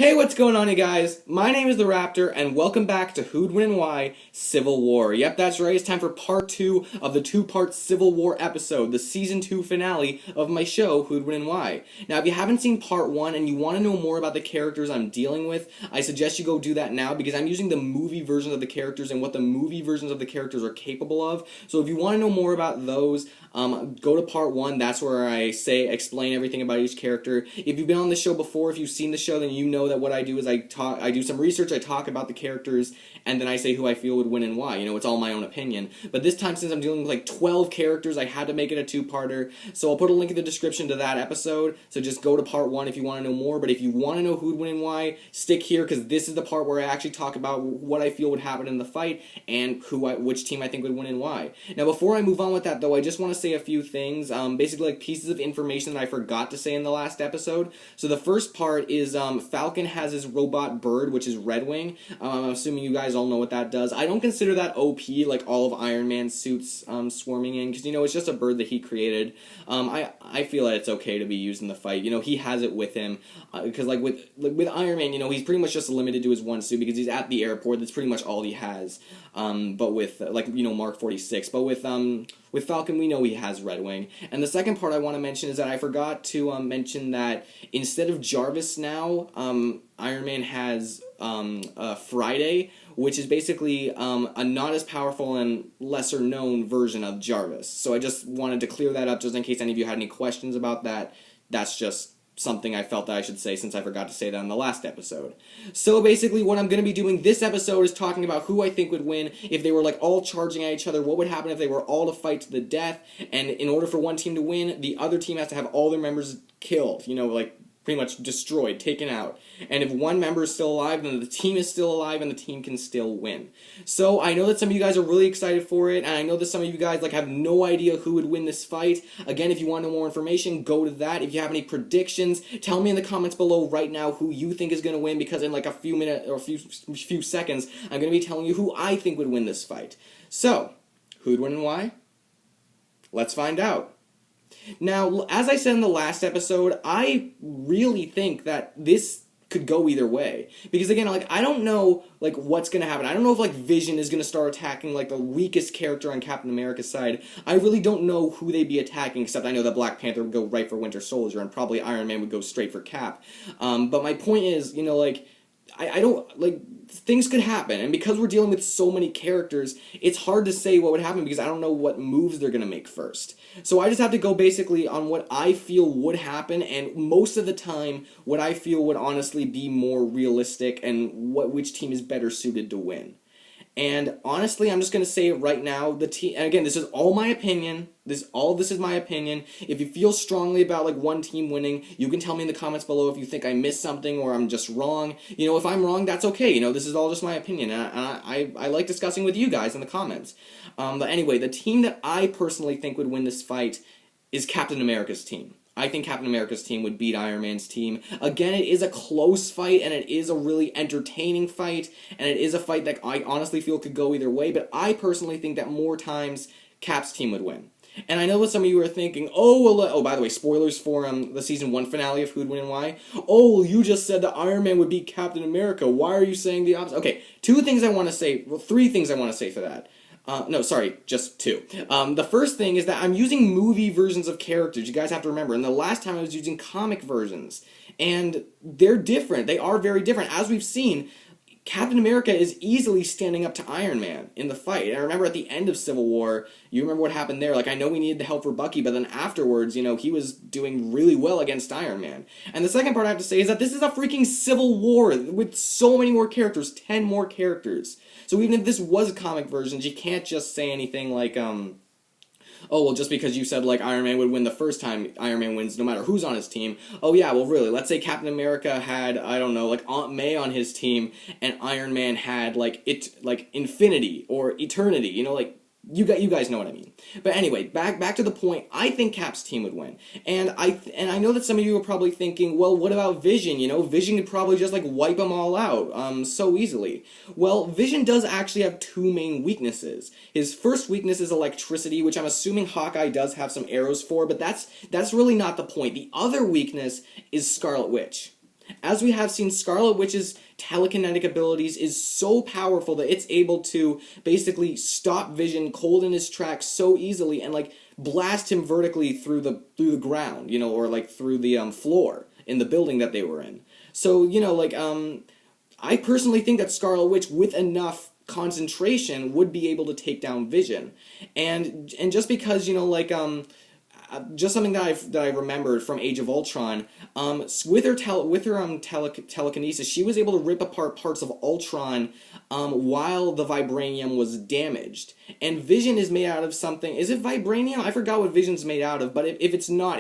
Hey, what's going on, you guys? My name is The Raptor, and welcome back to Who'd Win and Why Civil War. Yep, that's right, it's time for part 2 of the two-part Civil War episode, the Season 2 finale of my show, Who'd Win and Why. Now, if you haven't seen part 1 and you want to know more about the characters I'm dealing with, I suggest you go do that now, because I'm using the movie versions of the characters and what the movie versions of the characters are capable of. So if you want to know more about those, go to part 1, that's where I explain everything about each character. If you've been on the show before, if you've seen the show, then you know that what I do is I do some research, I talk about the characters, and then I say who I feel would win and why. You know, it's all my own opinion. But this time, since I'm dealing with like 12 characters, I had to make it a two-parter. So I'll put a link in the description to that episode. So just go to part 1 if you want to know more. But if you want to know who'd win and why, stick here, because this is the part where I actually talk about what I feel would happen in the fight and which team I think would win and why. Now, before I move on with that, though, I just want to say a few things. Basically, like pieces of information that I forgot to say in the last episode. So the first part is Falcon has his robot bird, which is Red Wing. I'm assuming you guys all know what that does. I don't consider that OP, like all of Iron Man's suits swarming in, because, you know, it's just a bird that he created. I feel that it's okay to be used in the fight. You know, he has it with him, because like with Iron Man, you know, he's pretty much just limited to his one suit, because he's at the airport. That's pretty much all he has. But with, like, you know, Mark 46. But with Falcon, we know he has Red Wing. And the second part I want to mention is that I forgot to mention that instead of Jarvis now, Iron Man has Friday, which is basically a not as powerful and lesser known version of Jarvis. So I just wanted to clear that up just in case any of you had any questions about that. That's just something I felt that I should say since I forgot to say that in the last episode. So basically what I'm going to be doing this episode is talking about who I think would win if they were like all charging at each other, what would happen if they were all to fight to the death, and in order for one team to win, the other team has to have all their members killed, you know, like pretty much destroyed, taken out. And if one member is still alive, then the team is still alive and the team can still win. So I know that some of you guys are really excited for it, and I know that some of you guys like have no idea who would win this fight. Again, if you want to know more information, go to that. If you have any predictions, tell me in the comments below right now who you think is going to win, because in like a few minutes or a few seconds, I'm going to be telling you who I think would win this fight. So, who'd win and why? Let's find out. Now, as I said in the last episode, I really think that this could go either way. Because again, like, I don't know, like, what's gonna happen. I don't know if, like, Vision is gonna start attacking, like, the weakest character on Captain America's side. I really don't know who they'd be attacking, except I know that Black Panther would go right for Winter Soldier, and probably Iron Man would go straight for Cap. But my point is, you know, like, I don't, like, things could happen, and because we're dealing with so many characters, it's hard to say what would happen because I don't know what moves they're gonna make first. So I just have to go basically on what I feel would happen, and most of the time, what I feel would honestly be more realistic and which team is better suited to win. And honestly, I'm just going to say it right now, the team, and again, this is all my opinion, this is my opinion. If you feel strongly about like one team winning, you can tell me in the comments below if you think I missed something or I'm just wrong. You know, if I'm wrong, that's okay, you know, this is all just my opinion, and I like discussing with you guys in the comments. But anyway, the team that I personally think would win this fight is Captain America's team. I think Captain America's team would beat Iron Man's team. Again, it is a close fight, and it is a really entertaining fight, and it is a fight that I honestly feel could go either way, but I personally think that more times Cap's team would win. And I know what some of you are thinking, oh, well, oh, by the way, spoilers for the Season 1 finale of Who'd Win and Why. Oh, you just said that Iron Man would beat Captain America. Why are you saying the opposite? Okay, three things I want to say for that. No, sorry, just two. The first thing is that I'm using movie versions of characters. You guys have to remember, and the last time I was using comic versions. And they're different. They are very different. As we've seen, Captain America is easily standing up to Iron Man in the fight. And I remember at the end of Civil War, you remember what happened there. Like, I know we needed the help for Bucky, but then afterwards, you know, he was doing really well against Iron Man. And the second part I have to say is that this is a freaking Civil War with so many more characters, 10 more characters. So even if this was comic versions, you can't just say anything like, oh, well, just because you said, like, Iron Man would win the first time, Iron Man wins no matter who's on his team. Oh, yeah, well, really, let's say Captain America had, I don't know, like, Aunt May on his team, and Iron Man had, like, Infinity, or Eternity, you know, like, you guys know what I mean. But anyway, back to the point, I think Cap's team would win. And I know that some of you are probably thinking, well, what about Vision? You know, Vision could probably just, like, wipe them all out so easily. Well, Vision does actually have two main weaknesses. His first weakness is electricity, which I'm assuming Hawkeye does have some arrows for, but that's really not the point. The other weakness is Scarlet Witch. As we have seen, Scarlet Witch's telekinetic abilities is so powerful that it's able to basically stop Vision cold in his tracks so easily and like blast him vertically through the ground, or like through the floor in the building that they were in. So, I personally think that Scarlet Witch, with enough concentration, would be able to take down Vision. And just because, just something that I remembered from Age of Ultron, with her telekinesis, she was able to rip apart parts of Ultron while the vibranium was damaged. And Vision is made out of something. Is it vibranium? I forgot what Vision's made out of. But if it's not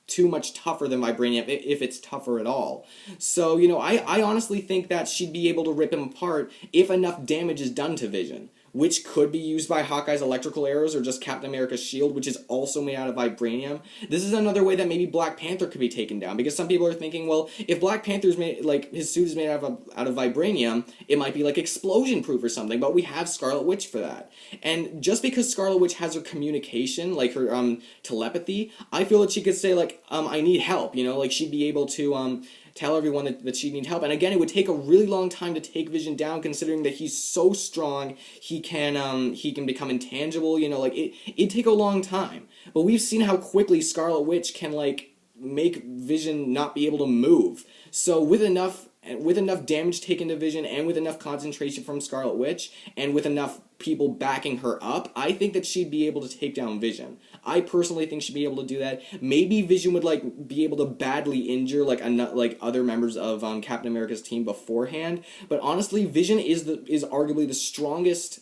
too much tougher than vibranium, if it's tougher at all. So, I honestly think that she'd be able to rip him apart if enough damage is done to Vision, which could be used by Hawkeye's electrical arrows or just Captain America's shield, which is also made out of vibranium. This is another way that maybe Black Panther could be taken down, because some people are thinking, well, if Black Panther's made, like, his suit is made out of vibranium, it might be, like, explosion-proof or something, but we have Scarlet Witch for that. And just because Scarlet Witch has her communication, like her telepathy, I feel that she could say, like, I need help, like, she'd be able to tell everyone that she needs help. And again, it would take a really long time to take Vision down, considering that he's so strong, he can become intangible, it'd take a long time. But we've seen how quickly Scarlet Witch can, like, make Vision not be able to move. So with enough damage taken to Vision, and with enough concentration from Scarlet Witch, and with enough people backing her up, I think that she'd be able to take down Vision. I personally think she'd be able to do that. Maybe Vision would, like, be able to badly injure, like, other members of Captain America's team beforehand. But honestly, Vision is arguably the strongest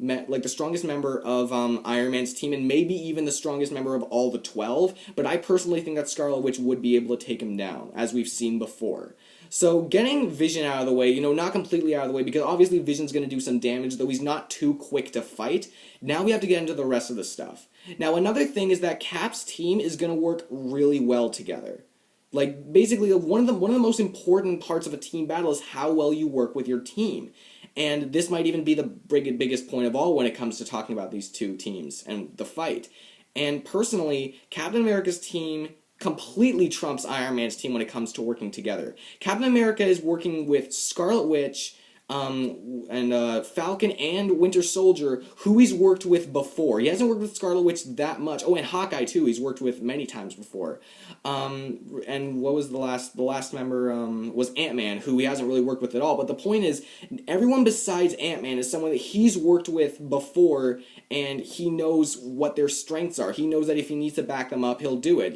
the strongest member of Iron Man's team, and maybe even the strongest member of all the 12. But I personally think that Scarlet Witch would be able to take him down, as we've seen before. So getting Vision out of the way, not completely out of the way, because obviously Vision's going to do some damage, though he's not too quick to fight. Now we have to get into the rest of the stuff. Now, another thing is that Cap's team is going to work really well together. Like, basically, one of the most important parts of a team battle is how well you work with your team. And this might even be the biggest point of all when it comes to talking about these two teams and the fight. And personally, Captain America's team completely trumps Iron Man's team when it comes to working together. Captain America is working with Scarlet Witch, and Falcon and Winter Soldier, who he's worked with before. He hasn't worked with Scarlet Witch that much. Oh, and Hawkeye too. He's worked with many times before. And what was the last member? Was Ant-Man, who he hasn't really worked with at all. But the point is, everyone besides Ant-Man is someone that he's worked with before, and he knows what their strengths are. He knows that if he needs to back them up, he'll do it.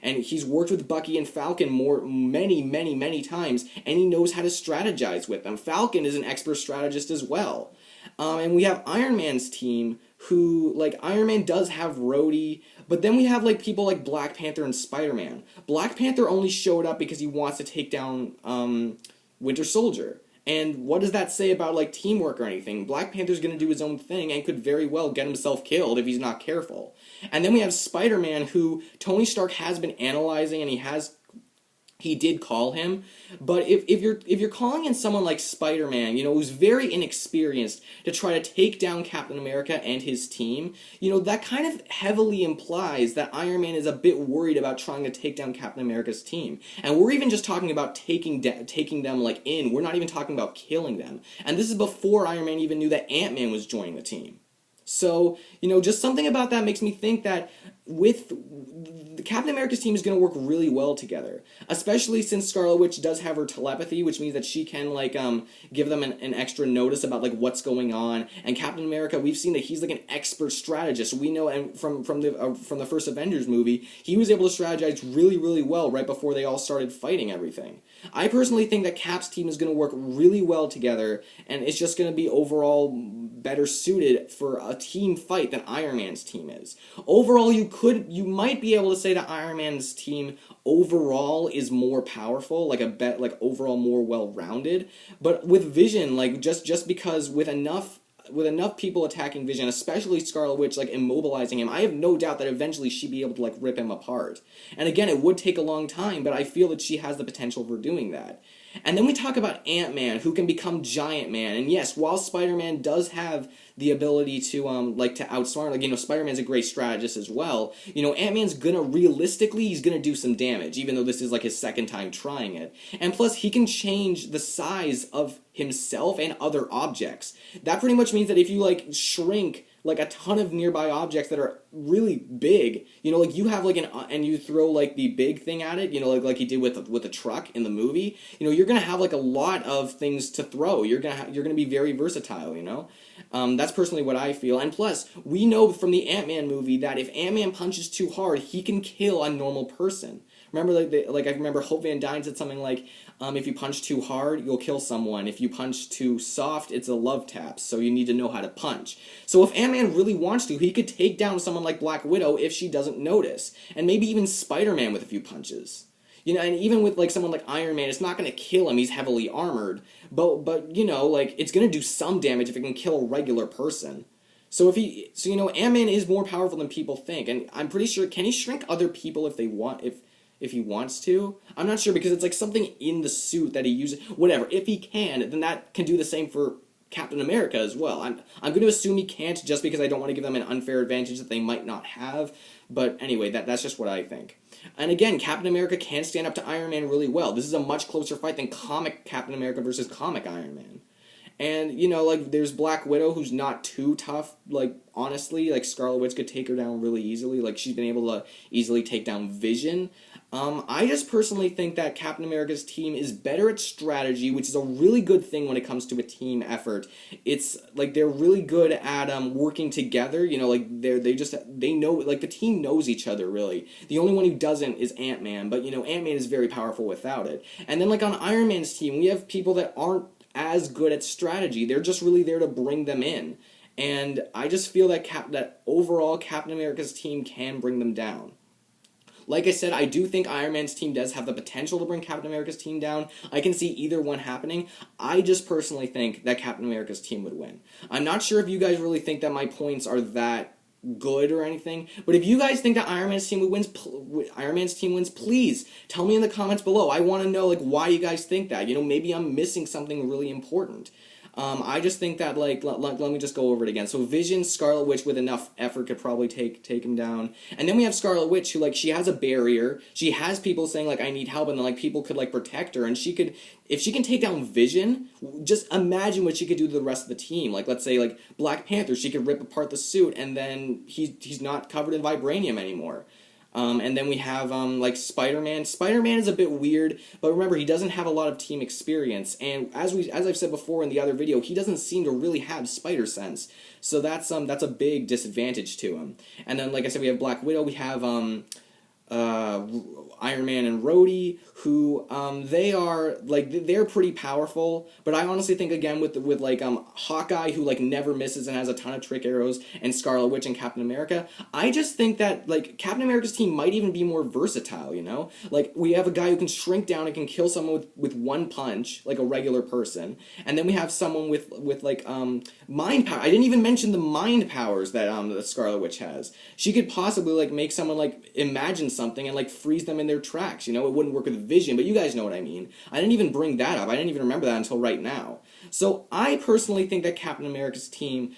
And he's worked with Bucky and Falcon many times, and he knows how to strategize with them. Falcon is an expert strategist as well. And we have Iron Man's team, who, like, Iron Man does have Rhodey, but then we have, like, people like Black Panther and Spider-Man. Black Panther only showed up because he wants to take down Winter Soldier. And what does that say about, like, teamwork or anything? Black Panther's gonna do his own thing and could very well get himself killed if he's not careful. And then we have Spider-Man, who Tony Stark has been analyzing, and he did call him, but if you're calling in someone like Spider-Man, who's very inexperienced, to try to take down Captain America and his team, that kind of heavily implies that Iron Man is a bit worried about trying to take down Captain America's team. And we're even just talking about taking them, like, in. We're not even talking about killing them. And this is before Iron Man even knew that Ant-Man was joining the team. So, just something about that makes me think that with Captain America's team is going to work really well together, especially since Scarlet Witch does have her telepathy, which means that she can, like, give them an extra notice about, like, what's going on. And Captain America, we've seen that he's, like, an expert strategist. We know, and from the first Avengers movie, he was able to strategize really well right before they all started fighting everything. I personally think that Cap's team is going to work really well together, and it's just going to be overall better suited for a team fight than Iron Man's team is. Overall, you might be able to say that Iron Man's team overall is more powerful, like overall more well-rounded. But with Vision, like, just because with enough people attacking Vision, especially Scarlet Witch, like, immobilizing him, I have no doubt that eventually she'd be able to, like, rip him apart. And again, it would take a long time, but I feel that she has the potential for doing that. And then we talk about Ant-Man, who can become Giant Man. And yes, while Spider-Man does have the ability to to outsmart. Like, Spider-Man's a great strategist as well. Ant-Man's gonna realistically, he's gonna do some damage, even though this is like his second time trying it. And plus, he can change the size of himself and other objects. That pretty much means that if you shrink a ton of nearby objects that are really big, you have and you throw the big thing at it, like he did with the truck in the movie, you're gonna have a lot of things to throw. You're gonna be very versatile. That's personally what I feel. And plus, we know from the Ant-Man movie that if Ant-Man punches too hard, he can kill a normal person. Remember, I remember Hope Van Dyne said something like, if you punch too hard, you'll kill someone. If you punch too soft, it's a love tap. So you need to know how to punch. So if Ant-Man really wants to, he could take down someone like Black Widow if she doesn't notice. And maybe even Spider-Man with a few punches. And even with someone like Iron Man, it's not going to kill him. He's heavily armored. But it's going to do some damage if it can kill a regular person. So Ant-Man is more powerful than people think. And I'm pretty sure, can he shrink other people if he wants to? I'm not sure, because it's something in the suit that he uses. Whatever. If he can, then that can do the same for Captain America as well. I'm going to assume he can't, just because I don't want to give them an unfair advantage that they might not have. But anyway, that's just what I think. And again, Captain America can stand up to Iron Man really well. This is a much closer fight than comic Captain America versus comic Iron Man. And, there's Black Widow, who's not too tough, honestly. Scarlet Witch could take her down really easily. She's been able to easily take down Vision. I just personally think that Captain America's team is better at strategy, which is a really good thing when it comes to a team effort. It's, they're really good at, working together, they know, the team knows each other, really. The only one who doesn't is Ant-Man, but, Ant-Man is very powerful without it. And then, on Iron Man's team, we have people that aren't as good at strategy. They're just really there to bring them in. And I just feel that overall Captain America's team can bring them down. Like I said, I do think Iron Man's team does have the potential to bring Captain America's team down. I can see either one happening. I just personally think that Captain America's team would win. I'm not sure if you guys really think that my points are that good or anything, but if you guys think that Iron Man's team wins, please tell me in the comments below. I want to know why you guys think that. Maybe I'm missing something really important. I just think that, let me just go over it again. So Vision, Scarlet Witch with enough effort could probably take him down. And then we have Scarlet Witch, who, she has a barrier. She has people saying, I need help, and then, people could, protect her. And she could, if she can take down Vision, just imagine what she could do to the rest of the team. Let's say, Black Panther, she could rip apart the suit, and then he's not covered in vibranium anymore. And then we have, Spider-Man. Spider-Man is a bit weird, but remember, he doesn't have a lot of team experience, and as I've said before in the other video, he doesn't seem to really have spider sense, so that's a big disadvantage to him. And then, like I said, we have Black Widow, we have, Iron Man and Rhodey, who, they're pretty powerful, but I honestly think, again, with Hawkeye, who, never misses and has a ton of trick arrows, and Scarlet Witch and Captain America, I just think that, Captain America's team might even be more versatile, we have a guy who can shrink down and can kill someone with one punch, a regular person, and then we have someone with mind power. I didn't even mention the mind powers that Scarlet Witch has. She could possibly, make someone, imagine something and, freeze them in their tracks, It wouldn't work with Vision, but you guys know what I mean. I didn't even bring that up. I didn't even remember that until right now. So I personally think that Captain America's team,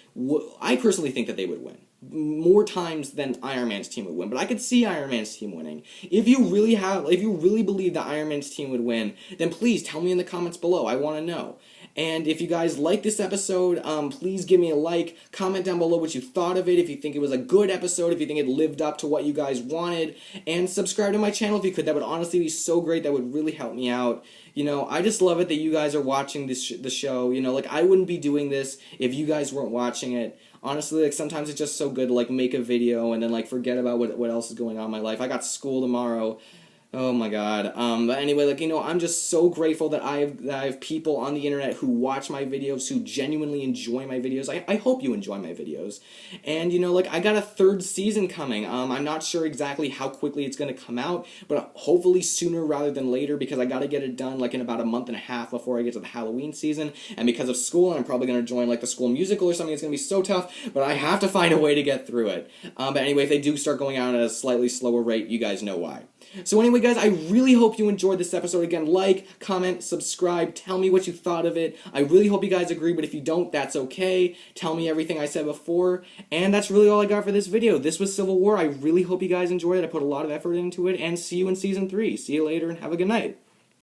I personally think that they would win more times than Iron Man's team would win, but I could see Iron Man's team winning. If you really believe that Iron Man's team would win, then please tell me in the comments below. I want to know. And if you guys like this episode, please give me a like, comment down below what you thought of it, if you think it was a good episode, if you think it lived up to what you guys wanted, and subscribe to my channel if you could. That would honestly be so great. That would really help me out. I just love it that you guys are watching the show. I wouldn't be doing this if you guys weren't watching it. Honestly, sometimes it's just so good to, make a video and then, forget about what else is going on in my life. I got school tomorrow. Oh my god. But anyway, I'm just so grateful that I have people on the internet who watch my videos, who genuinely enjoy my videos. I hope you enjoy my videos. And, I got a third season coming. I'm not sure exactly how quickly it's going to come out, but hopefully sooner rather than later, because I got to get it done, in about a month and a half before I get to the Halloween season. And because of school, I'm probably going to join, the school musical or something. It's going to be so tough, but I have to find a way to get through it. But anyway, if they do start going out at a slightly slower rate, you guys know why. So anyway, guys, I really hope you enjoyed this episode. Again, like, comment, subscribe, tell me what you thought of it. I really hope you guys agree, but if you don't, that's okay. Tell me everything I said before. And that's really all I got for this video. This was Civil War. I really hope you guys enjoyed it. I put a lot of effort into it, and see you in Season 3. See you later, and have a good night.